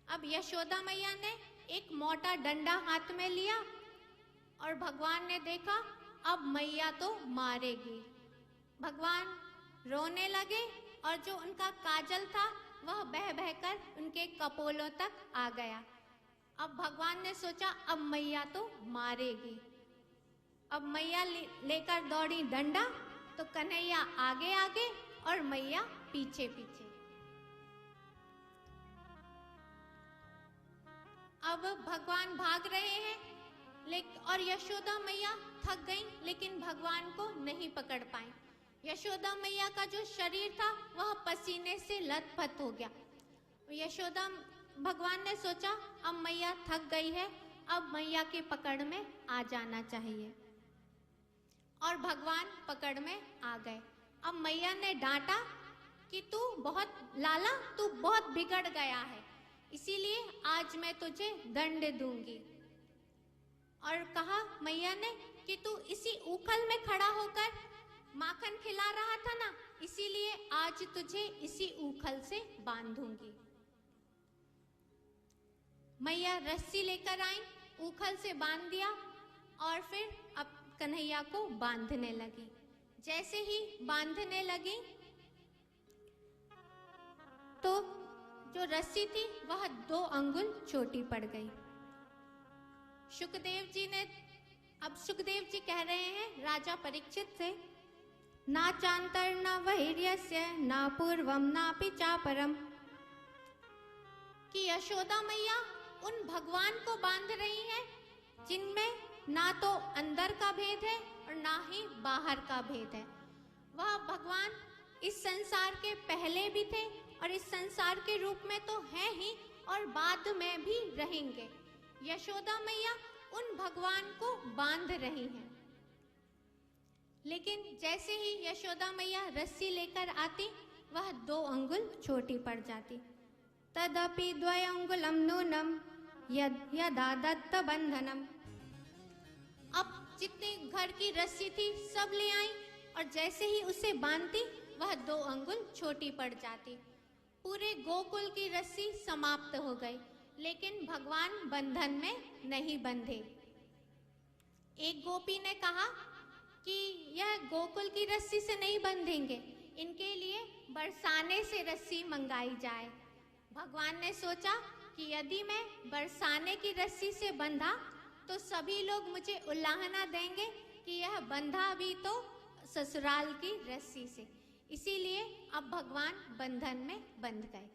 अब यशोदा मैया ने एक मोटा डंडा हाथ में लिया और भगवान ने देखा अब मैया तो मारेगी। भगवान रोने लगे और जो उनका काजल था वह बह बहकर उनके कपोलों तक आ गया। अब भगवान ने सोचा अब मैया तो मारेगी। अब मैया लेकर दौड़ी डंडा, तो कन्हैया आगे आगे और मैया पीछे पीछे। अब भगवान भाग रहे हैं और यशोदा मैया थक गईं, लेकिन भगवान को नहीं पकड़ पाई। यशोदा मैया का जो शरीर था वह पसीने से लथपथ हो गया। भगवान ने सोचा अब मैया थक गई है, अब मैया की पकड़ में आ जाना चाहिए, और भगवान पकड़ में आ गए। अब मैया ने डांटा कि तू बहुत बिगड़ गया है, इसीलिए आज मैं तुझे दंड दूंगी। और कहा मैया ने कि तू इसी उखल में खड़ा होकर माखन खिला रहा था ना, इसीलिए आज तुझे इसी उखल से बांधूंगी। मैया रस्सी लेकर आई, उखल से बांध दिया और फिर अब कन्हैया को बांधने लगी। जैसे ही बांधने लगी तो जो रस्सी थी वह 2 अंगुल छोटी पड़ गई। सुखदेव जी कह रहे हैं राजा परीक्षित से, ना चांतर न वैर्यस्य ना पूर्वम नापि चापरम, कि यशोदा मैया उन भगवान को बांध रही हैं जिनमें ना तो अंदर का भेद है और ना ही बाहर का भेद है। वह भगवान इस संसार के पहले भी थे और इस संसार के रूप में तो हैं ही और बाद में भी रहेंगे। यशोदा मैया उन भगवान को बांध रही हैं, लेकिन जैसे ही यशोदा मैया रस्सी लेकर आती वह 2 अंगुल छोटी पड़ जाती। तदपि द्वयंगुलम नूनम यदा दत्त बंधनम। अब जितनी घर की रस्सी थी सब ले आई और जैसे ही उसे बांधती वह 2 अंगुल छोटी पड़ जाती। पूरे गोकुल की रस्सी समाप्त हो गई, लेकिन भगवान बंधन में नहीं बंधे। एक गोपी ने कहा कि यह गोकुल की रस्सी से नहीं बंधेंगे, इनके लिए बरसाने से रस्सी मंगाई जाए। भगवान ने सोचा कि यदि मैं बरसाने की रस्सी से बंधा तो सभी लोग मुझे उल्लाहना देंगे कि यह बंधा भी तो ससुराल की रस्सी से, इसीलिए अब भगवान बंधन में बंध गए।